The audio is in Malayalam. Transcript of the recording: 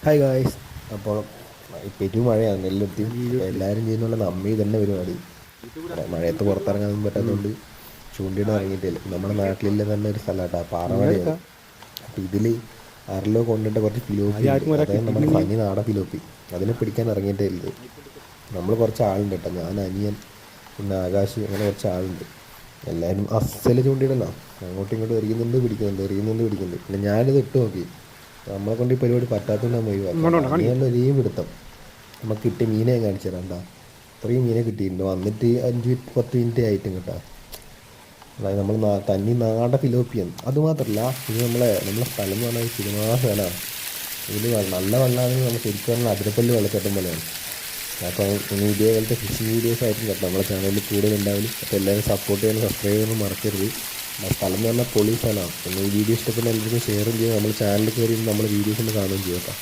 Hi guys. അപ്പോൾ പെരുമഴയാണ് എല്ലായിടത്തും. അപ്പോൾ എല്ലാവരും ചെയ്യുന്നുള്ള നമ്മി തന്നെ പരിപാടി. മഴയത്ത് പുറത്തിറങ്ങാനൊന്നും പറ്റാത്തതുകൊണ്ട് ചൂണ്ടിയിടാൻ ഇറങ്ങിയിട്ടില്ല. നമ്മുടെ നാട്ടിലെ തന്നെ ഒരു സ്ഥലമാട്ടോ പാറമടയാണ്. അപ്പോൾ ഇതിൽ അരലോ കൊണ്ടിട്ട് കുറച്ച് ഫിലോപ്പി ഉണ്ട്, അതായത് നമ്മുടെ തനി നാടൻ ഫിലോപ്പി. അതിനെ പിടിക്കാൻ ഇറങ്ങിയിട്ടേ ഉള്ളത്. നമ്മൾ കുറച്ച് ആളുണ്ട് കേട്ടോ, ഞാൻ, അനിയൻ, പിന്നെ ആകാശ്, അങ്ങനെ കുറച്ച് ആളുണ്ട്. എല്ലാവരും അസല് ചൂണ്ടിയിടല്ലോ, അങ്ങോട്ടും ഇങ്ങോട്ടും എറിയുന്നുണ്ട്. പിന്നെ ഞാനിത് ഇട്ട് നോക്കി, നമ്മളെ കൊണ്ട് ഈ പരിപാടി പറ്റാത്തതുകൊണ്ട് നമ്മൾ ഒഴിവാക്കാം. അങ്ങനെയുള്ള ഒരേ പിടുത്തം നമുക്ക് കിട്ടിയ മീനെ കാണിച്ചു തരാം. എന്താ ഇത്രയും മീനെ കിട്ടിയിട്ടുണ്ട്, വന്നിട്ട് 5-10 മിനിറ്റ് ആയിട്ടും കേട്ടോ. അതായത് നമ്മൾ തനി നാടൻ ഫിലോപ്പിയാണ്. അതുമാത്രമല്ല, ഇത് നമ്മളെ സ്ഥലം എന്ന് പറഞ്ഞാൽ സിനിമാ സ്ഥലമാണ്. ഇതിൽ നല്ല വെള്ളമാണെങ്കിൽ നമ്മൾ ശരിക്കും പറഞ്ഞാൽ അതിരപ്പള്ളി വെള്ളച്ചാട്ടം പോലെയാണ്. അപ്പോൾ ഇനി ഇതേപോലത്തെ ഫിഷിംഗ് വീഡിയോസ് ആയിരിക്കും കേട്ടോ നമ്മളെ ചാനലിൽ കൂടുതൽ ഉണ്ടാവില്ല. അപ്പോൾ എല്ലാവരും സപ്പോർട്ട് ചെയ്യാനും സബ്സ്ക്രൈബ് ചെയ്യാനും മറക്കരുത്. സ്ഥലം എന്ന് പറഞ്ഞാൽ പൊളി സ്ഥലമാണ്. പിന്നെ ഈ വീഡിയോ ഇഷ്ടപ്പെടുന്ന എല്ലാവർക്കും ഷെയറും ചെയ്യും. നമ്മൾ ചാനലിൽ കയറി നമ്മൾ വീഡിയോസ് ഒന്ന് കാണുകയും ചെയ്യാം കേട്ടോ.